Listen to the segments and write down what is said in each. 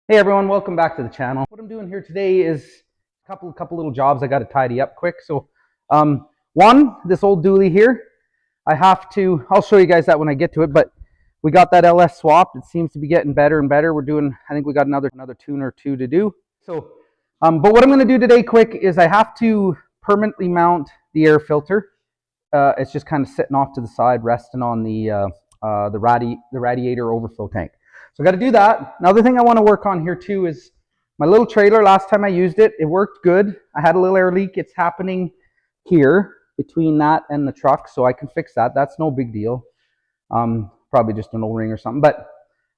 Hey everyone, welcome back to the channel. What I'm doing here today is a couple little jobs I got to tidy up quick. So one, this old dually here, I'll show you guys that when I get to it, but we got that LS swapped. It seems to be getting better and better. I think we got another tune or two to do. So, but what I'm going to do today quick is I have to permanently mount the air filter. It's just kind of sitting off to the side, resting on the radiator overflow tank. So I got to do that. Another thing I want to work on here too is my little trailer. Last time I used it, it worked good. I had a little air leak. It's happening here between that and the truck, so I can fix that. That's no big deal. Probably just an O-ring or something. But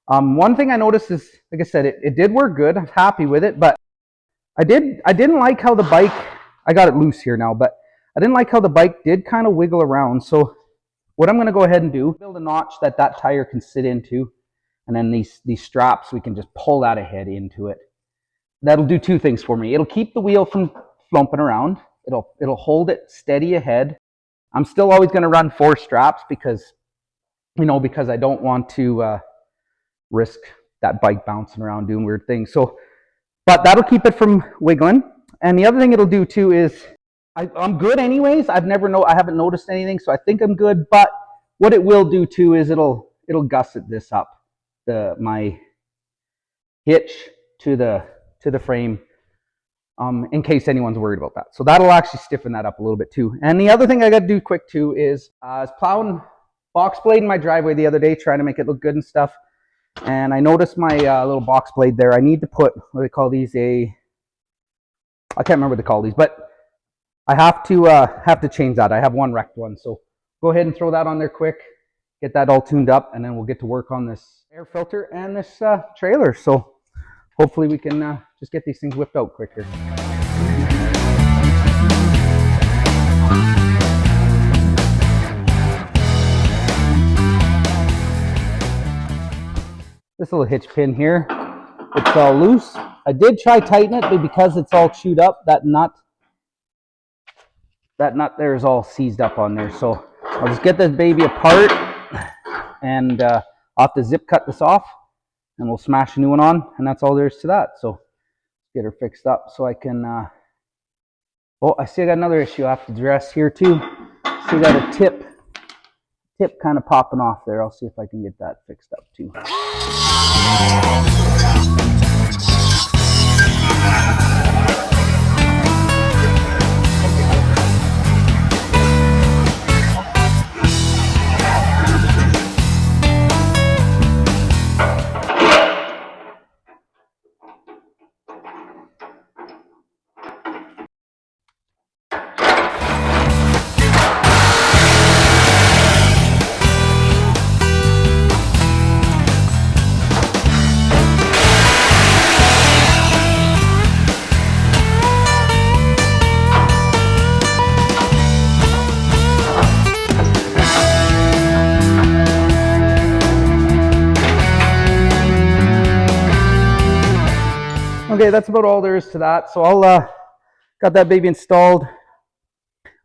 one thing I noticed is, like I said, it did work good. I'm happy with it, but I didn't like how the bike, I got it loose here now, but I didn't like how the bike did kind of wiggle around. So what I'm going to go ahead and do, build a notch that tire can sit into. And then these straps, we can just pull that ahead into it. That'll do two things for me. It'll keep the wheel from flumping around. It'll hold it steady ahead. I'm still always going to run 4 straps because I don't want to risk that bike bouncing around doing weird things. So, but that'll keep it from wiggling. And the other thing it'll do too is, I'm good anyways. I haven't noticed anything, so I think I'm good. But what it will do too is it'll gusset this up. My hitch to the frame, in case anyone's worried about that. So that'll actually stiffen that up a little bit too. And the other thing I got to do quick too is I was plowing box blade in my driveway the other day, trying to make it look good and stuff. And I noticed my little box blade there. I need to put, what do they call these? I can't remember what they call these, but I have to change that. I have one wrecked one, so go ahead and throw that on there quick. Get that all tuned up, and then we'll get to work on this air filter and this trailer. So hopefully we can just get these things whipped out quicker. This little hitch pin here, it's all loose. I did try tighten it, but because it's all chewed up, that nut there is all seized up on there. So I'll just get this baby apart, and I'll have to zip cut this off, and we'll smash a new one on, and that's all there is to that. So get her fixed up so I can I see I got another issue I have to address here too. See, I got a tip kind of popping off there. I'll see if I can get that fixed up too. Okay, that's about all there is to that. So I'll got that baby installed.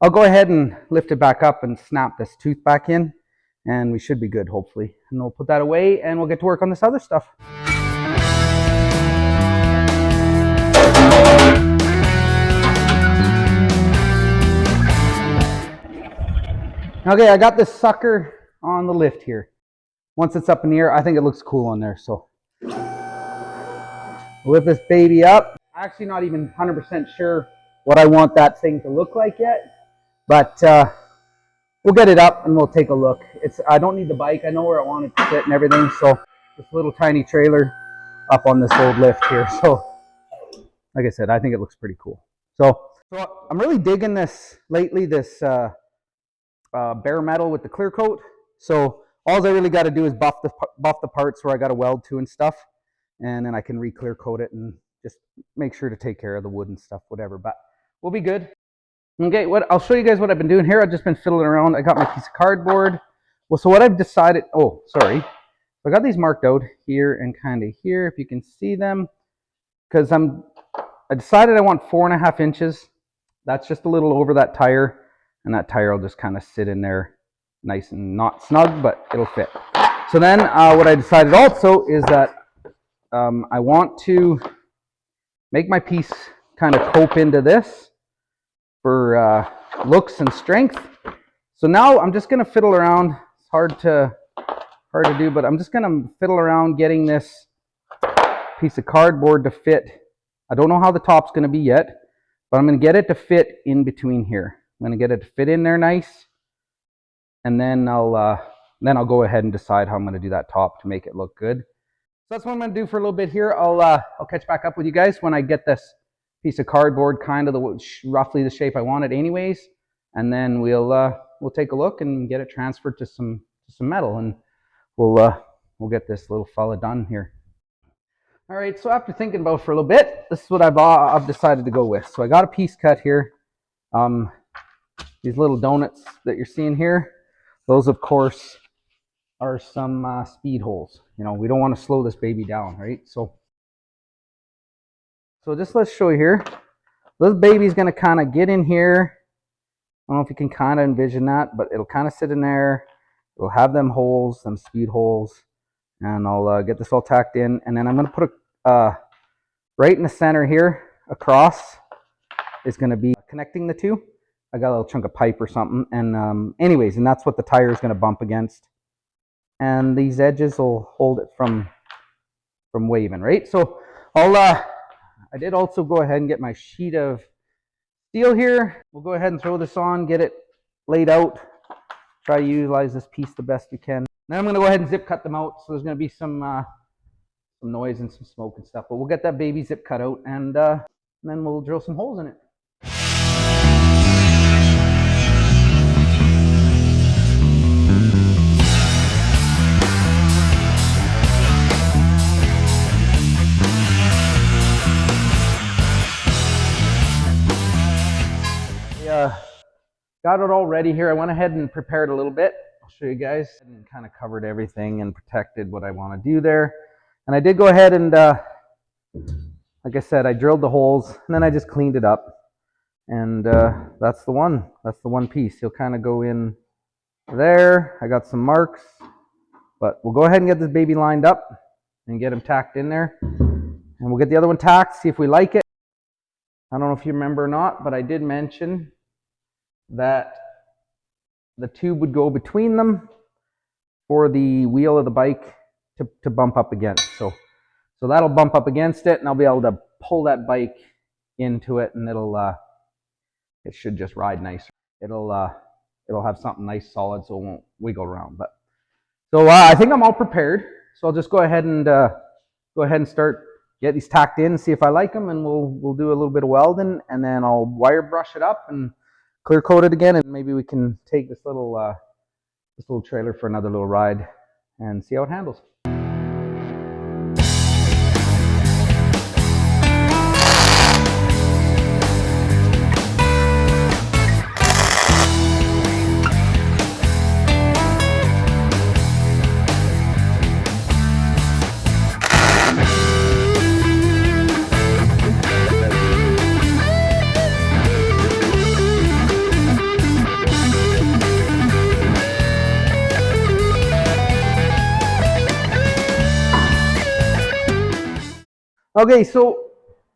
I'll go ahead and lift it back up and snap this tooth back in, and we should be good, hopefully. And we'll put that away, and we'll get to work on this other stuff. Okay, I got this sucker on the lift here. Once it's up in the air, I think it looks cool on there. So lift this baby up. I'm actually not even 100% sure what I want that thing to look like yet, but we'll get it up and we'll take a look. I don't need the bike. I know where I want it to sit and everything. So this little tiny trailer up on this old lift here. So like I said, I think it looks pretty cool. So I'm really digging this lately, this bare metal with the clear coat. So all I really got to do is buff the parts where I got to weld to and stuff. And then I can re-clear coat it and just make sure to take care of the wood and stuff, whatever. But we'll be good. Okay, I'll show you guys what I've been doing here. I've just been fiddling around. I got my piece of cardboard. Well, so what I've decided, I got these marked out here and kind of here, if you can see them, because I decided I want 4.5 inches. That's just a little over that tire, and that tire will just kind of sit in there nice and not snug, but it'll fit. So then what I decided also is that I want to make my piece kind of cope into this for looks and strength. So now I'm just going to fiddle around. It's hard to do, but I'm just going to fiddle around getting this piece of cardboard to fit. I don't know how the top's going to be yet, but I'm going to get it to fit in between here. I'm going to get it to fit in there nice, and then I'll go ahead and decide how I'm going to do that top to make it look good. So that's what I'm going to do for a little bit here. I'll catch back up with you guys when I get this piece of cardboard kind of roughly the shape I want it anyways, and then we'll take a look and get it transferred to some metal, and we'll get this little fella done here. All right, so after thinking about it for a little bit, this is what I've decided to go with. So I got a piece cut here. These little donuts that you're seeing here, those of course are some speed holes. You know, we don't want to slow this baby down, right? So just let's show you here. This baby's going to kind of get in here. I don't know if you can kind of envision that, but it'll kind of sit in there. It'll have them holes, them speed holes, and I'll get this all tacked in, and then I'm going to put right in the center here across is going to be connecting the two. I got a little chunk of pipe or something, and anyways, and that's what the tire is going to bump against, and these edges will hold it from waving, right? So I did also go ahead and get my sheet of steel here. We'll go ahead and throw this on, get it laid out, try to utilize this piece the best we can. Then I'm going to go ahead and zip cut them out. So there's going to be some noise and some smoke and stuff, but we'll get that baby zip cut out, and then we'll drill some holes in it. Got it all ready here. I went ahead and prepared a little bit. I'll show you guys, and kind of covered everything and protected what I want to do there. And I did go ahead and, like I said, I drilled the holes, and then I just cleaned it up. And that's the one. That's the one piece. He'll kind of go in there. I got some marks, but we'll go ahead and get this baby lined up and get him tacked in there. And we'll get the other one tacked, see if we like it. I don't know if you remember or not, but I did mention that the tube would go between them for the wheel of the bike to bump up against. So that'll bump up against it, and I'll be able to pull that bike into it, and it should just ride nicer. It'll have something nice solid, so it won't wiggle around. But so I think I'm all prepared. So I'll just go ahead and start get these tacked in, see if I like them, and we'll do a little bit of welding, and then I'll wire brush it up and clear coat it again, and maybe we can take this little trailer for another little ride and see how it handles. Okay, so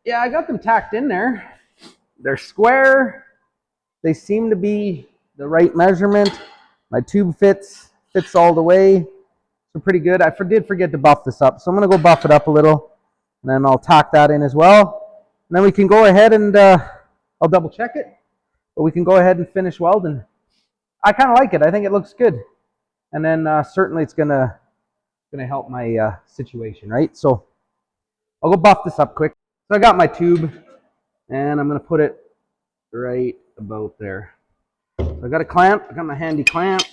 yeah, I got them tacked in there. They're square. They seem to be the right measurement. My tube fits all the way. So pretty good. I did forget to buff this up, so I'm going to go buff it up a little, and then I'll tack that in as well. And then we can go ahead and I'll double check it, but we can go ahead and finish welding. I kind of like it. I think it looks good, and then certainly it's gonna help my situation, right? So I'll go buff this up quick. So I got my tube, and I'm going to put it right about there. So I got a clamp. I got my handy clamp.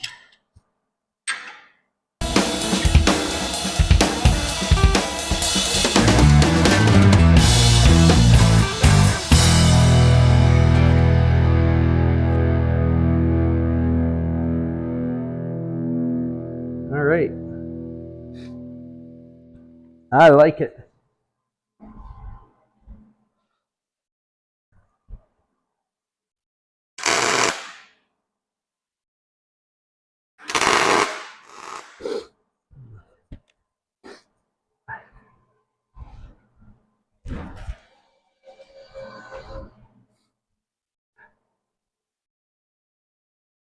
All right. I like it.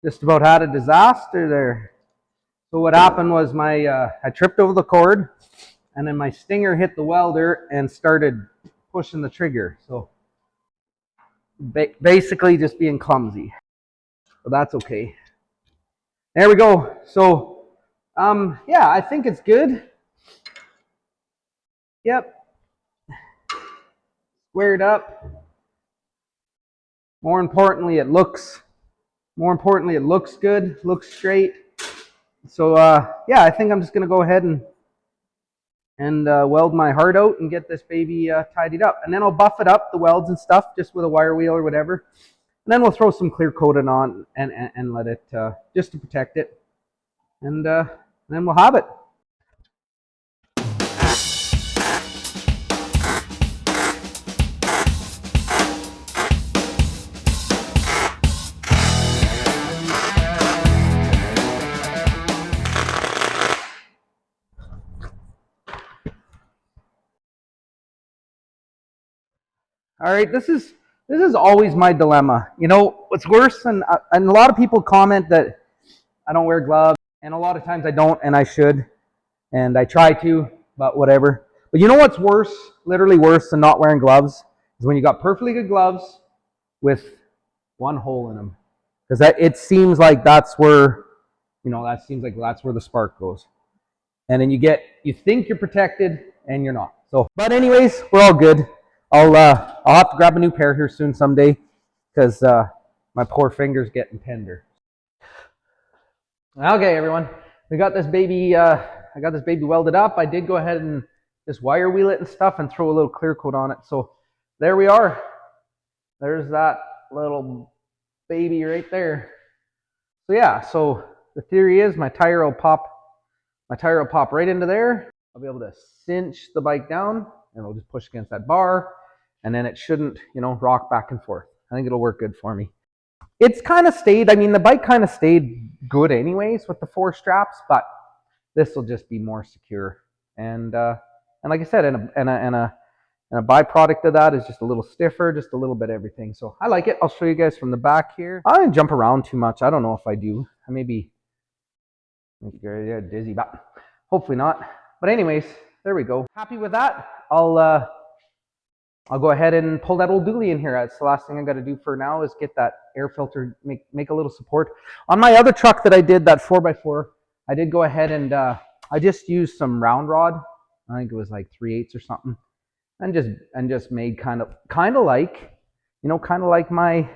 Just about had a disaster there. So what happened was I tripped over the cord, and then my stinger hit the welder and started pushing the trigger. So basically just being clumsy. But that's okay. There we go. So yeah, I think it's good. Yep. Squared up. More importantly, it looks good, looks straight. So yeah, I think I'm just gonna go ahead and weld my heart out and get this baby tidied up. And then I'll buff it up, the welds and stuff, just with a wire wheel or whatever. And then we'll throw some clear coating on and let it, just to protect it. And then we'll have it. All right, this is always my dilemma. You know, what's worse, and a lot of people comment that I don't wear gloves, and a lot of times I don't, and I should, and I try to, but whatever. But you know what's worse, literally worse than not wearing gloves, is when you got perfectly good gloves with one hole in them, because it seems like that's where, you know, that seems like that's where the spark goes, and then you think you're protected, and you're not. So, but anyways, we're all good. I'll have to grab a new pair here soon someday, because my poor finger's getting tender. Okay, everyone, we got this baby. I got this baby welded up. I did go ahead and just wire wheel it and stuff, and throw a little clear coat on it. So there we are. There's that little baby right there. So yeah. So the theory is my tire will pop right into there. I'll be able to cinch the bike down, and it'll just push against that bar, and then it shouldn't, you know, rock back and forth. I think it'll work good for me. It's kind of stayed, I mean, the bike kind of stayed good anyways with the 4 straps, but this will just be more secure. And like I said, and a byproduct of that is just a little stiffer, just a little bit of everything. So I like it. I'll show you guys from the back here. I didn't jump around too much. I don't know if I do. I maybe get dizzy, but hopefully not. But anyways, there we go. Happy with that. I'll go ahead and pull that old dually in here. That's the last thing I got to do for now, is get that air filter, make a little support. On my other truck that I did, that 4x4, I did go ahead and I just used some round rod. I think it was like 3/8 or something, and just made kind of like, you know, kind of like my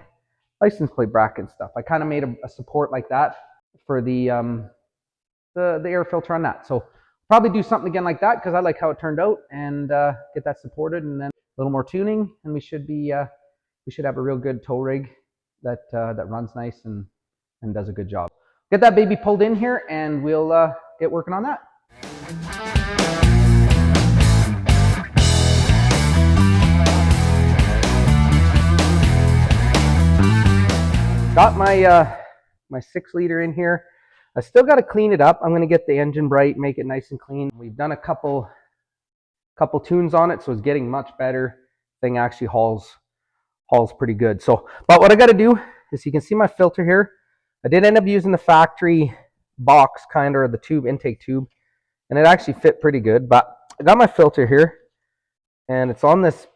license plate bracket and stuff. I kind of made a support like that for the air filter on that. So probably do something again like that, because I like how it turned out, and get that supported, and then a little more tuning, and we should have a real good tow rig that runs nice and does a good job. Get that baby pulled in here, and we'll get working on that. Got my 6-liter in here. I still got to clean it up. I'm going to get the engine bright, make it nice and clean. We've done a couple tunes on it, so it's getting much better. Thing actually hauls pretty good. So, but what I got to do is, you can see my filter here. I did end up using the factory box, kind of, or the tube, intake tube, and it actually fit pretty good. But I got my filter here, and it's on this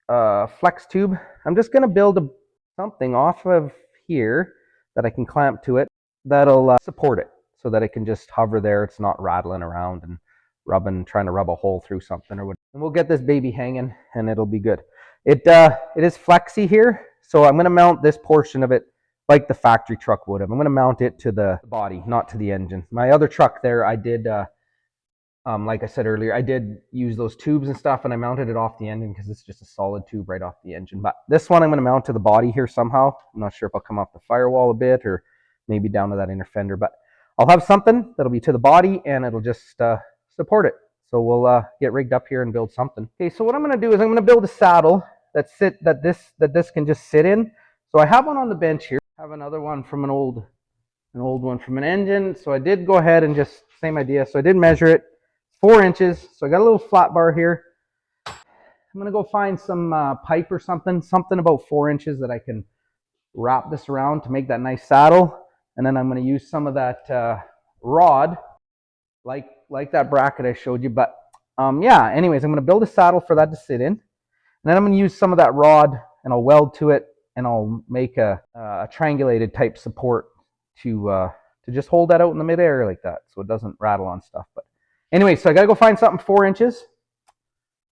flex tube. I'm just going to build something off of here that I can clamp to it that'll support it, so that it can just hover there. It's not rattling around and trying to rub a hole through something or whatever. And we'll get this baby hanging, and it'll be good. It is flexy here, so I'm going to mount this portion of it like the factory truck would have. I'm going to mount it to the body, not to the engine. My other truck there, I did, like I said earlier, I did use those tubes and stuff, and I mounted it off the engine because it's just a solid tube right off the engine. But this one I'm going to mount to the body here somehow. I'm not sure if I'll come off the firewall a bit, or maybe down to that inner fender, but I'll have something that'll be to the body, and it'll just support it. So we'll get rigged up here and build something. Okay, so what I'm going to do is I'm going to build a saddle that this can just sit in. So I have one on the bench here. I have another one from an old one from an engine. So I did go ahead and just, same idea. So I did measure it, 4 inches. So I got a little flat bar here. I'm going to go find some pipe or something about 4 inches that I can wrap this around to make that nice saddle. And then I'm going to use some of that rod, like that bracket I showed you. But yeah, anyways, I'm going to build a saddle for that to sit in. And then I'm going to use some of that rod and I'll weld to it, and I'll make a triangulated type support to just hold that out in the midair like that so it doesn't rattle on stuff. But anyway, so I got to go find something 4 inches.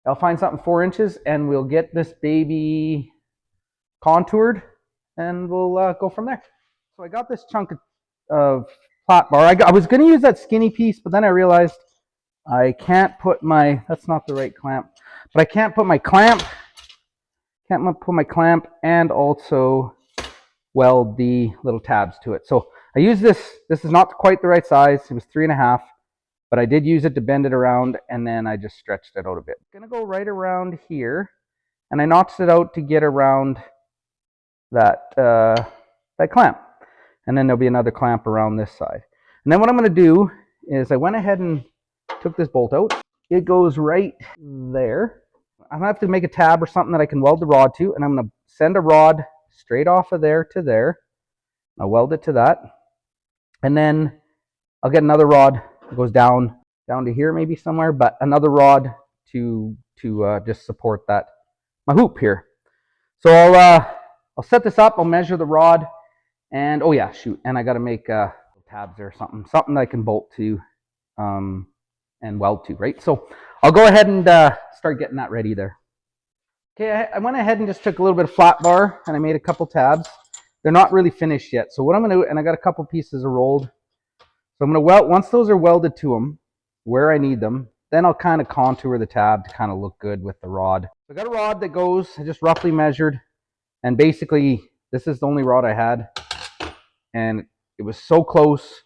I'll find something 4 inches and we'll get this baby contoured and we'll go from there. So I got this chunk of flat bar. I was going to use that skinny piece, but then I realized I can't put my, that's not the right clamp, but I can't put my clamp, and also weld the little tabs to it. So I use this is not quite the right size. It was 3.5, but I did use it to bend it around, and then I just stretched it out a bit. I'm gonna go right around here, and I notched it out to get around that clamp. And then there'll be another clamp around this side. And then what I'm going to do is I went ahead and took this bolt out. It goes right there. I'm going to have to make a tab or something that I can weld the rod to. And I'm going to send a rod straight off of there to there. I'll weld it to that. And then I'll get another rod that goes down to here maybe somewhere. But another rod to just support my hoop here. So I'll set this up. I'll measure the rod. And oh yeah, shoot, and I got to make tabs or something that I can bolt to and weld to, right? So I'll go ahead and start getting that ready there. Okay, I went ahead and just took a little bit of flat bar and I made a couple tabs. They're not really finished yet. So what I'm going to do, and I got a couple pieces of rolled. So I'm going to weld, once those are welded to them where I need them, then I'll kind of contour the tab to kind of look good with the rod. So I got a rod that goes, I just roughly measured, and basically this is the only rod I had. And it was so close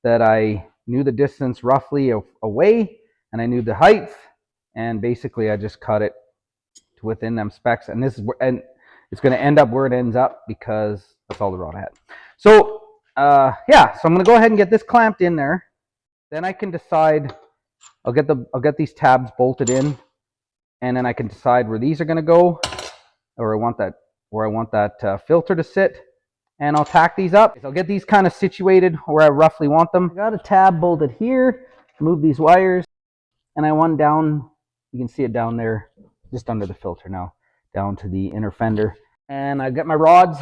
that I knew the distance roughly away, and I knew the height, and basically I just cut it to within them specs. And this is and it's going to end up where it ends up because that's all the rod I had. So yeah, so I'm going to go ahead and get this clamped in there. Then I can decide. I'll get these tabs bolted in, and then I can decide where these are going to go, or where I want that filter to sit. And I'll tack these up. I'll get these kind of situated where I roughly want them. I got a tab bolted here, move these wires, and I want down, you can see it down there, just under the filter now, down to the inner fender. And I've got my rods.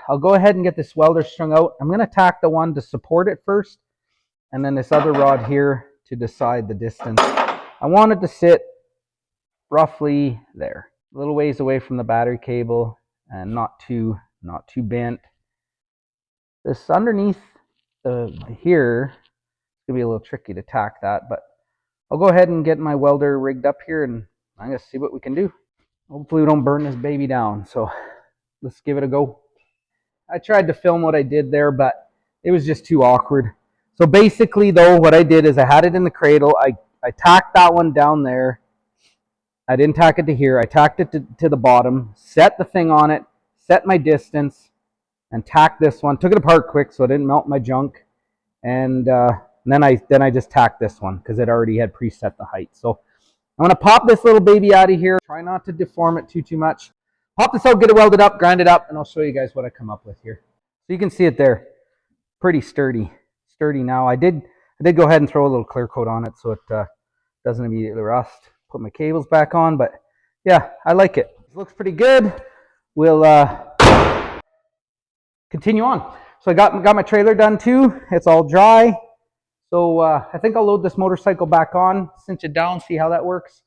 I'll go ahead and get this welder strung out. I'm gonna tack the one to support it first, and then this other rod here to decide the distance. I want it to sit roughly there, a little ways away from the battery cable, and not too bent. This underneath here, it's gonna be a little tricky to tack that, but I'll go ahead and get my welder rigged up here, and I'm gonna see what we can do. Hopefully we don't burn this baby down, so let's give it a go. I tried to film what I did there, but it was just too awkward. So basically though, what I did is I had it in the cradle. I tacked that one down there. I didn't tack it to here. I tacked it to the bottom, set the thing on it, set my distance, and tacked this one. Took it apart quick so it didn't melt my junk. And then I just tacked this one because it already had preset the height. So I'm gonna pop this little baby out of here. Try not to deform it too much. Pop this out, get it welded up, grind it up, and I'll show you guys what I come up with here. So you can see it there, pretty sturdy now. I did go ahead and throw a little clear coat on it so it doesn't immediately rust. Put my cables back on, but yeah, I like it. It looks pretty good. We'll continue on. So I got my trailer done too. It's all dry. So I think I'll load this motorcycle back on, cinch it down, see how that works.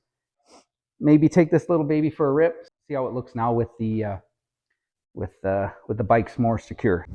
Maybe take this little baby for a rip. See how it looks now with the bikes more secure.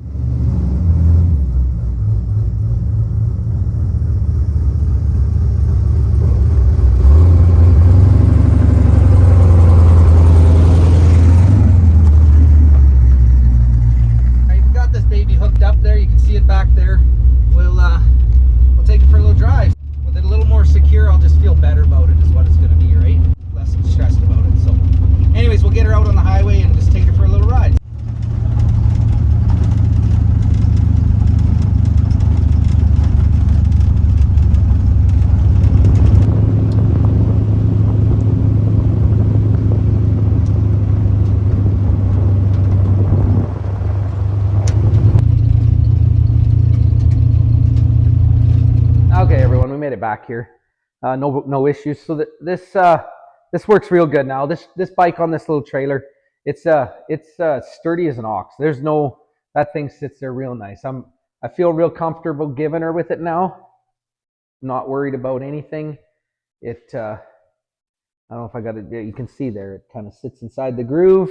it back here. No issues. So this works real good now. This bike on this little trailer, it's sturdy as an ox. There's no, that thing sits there real nice. I feel real comfortable giving her with it now. I'm not worried about anything. I don't know if I got it. You can see there, it kind of sits inside the groove.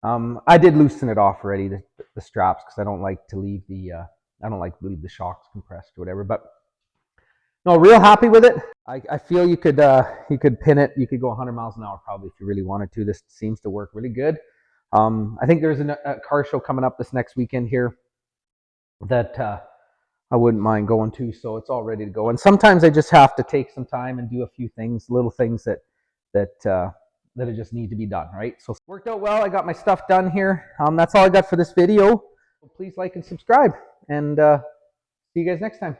I did loosen it off already, the straps, because I don't like to leave the shocks compressed or whatever. But no, real happy with it. I feel you could pin it. You could go 100 miles an hour probably if you really wanted to. This seems to work really good. I think there's a car show coming up this next weekend here that I wouldn't mind going to, so it's all ready to go. And sometimes I just have to take some time and do a few things, little things that just need to be done, right? So it worked out well. I got my stuff done here. That's all I got for this video. Please like and subscribe, and see you guys next time.